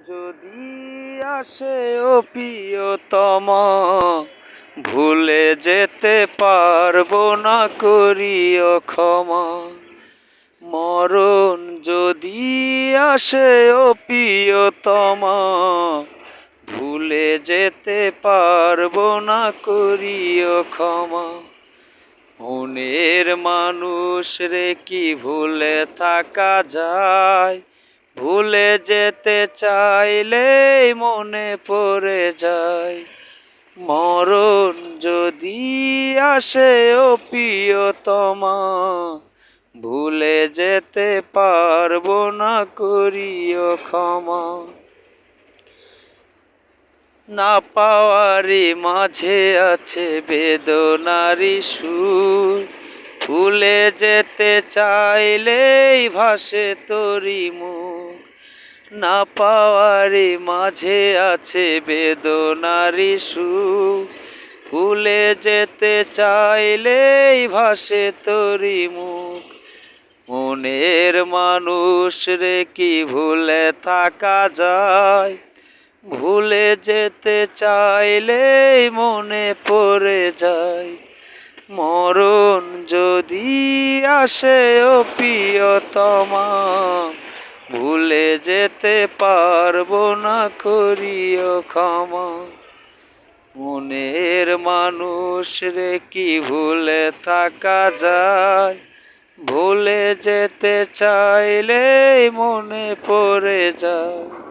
যদি আসে ও প্রিয়তমা, ভুলে যেতে পারবো না, করিও ক্ষমা। মরণ যদি আসে ও প্রিয়তমা, ভুলে যেতে পারবো না, করিও ক্ষমা। মনের মানুষ রে কি ভুলে থাকা যায়? ভুলে যেতে চাইলেই মনে পড়ে যায়। মরণ যদি আসে ও প্রিয়তমা, ভুলে যেতে পারবো না, করিও ক্ষমা। না পাওয়ারই মাঝে আছে বেদনারি সুর, ভুলে যেতে চাইলেই ভাসে তোরি মুখ। না পাওয়ারই মাঝে আছে বেদনারি সুর, ভুলে যেতে চাইলেই ভাসে তোরি মুখ। মনের মানুষ রে কি ভুলে থাকা যায়? ভুলে যেতে চাইলেই মনে পড়ে যায়। মরণ যদি আসে ও প্রিয়তমা, ভুলে যেতে পারবো না, করিও ক্ষমা। মনের মানুষ রে কি ভুলে থাকা যায়? ভুলে যেতে চাইলেই মনে পড়ে যায়।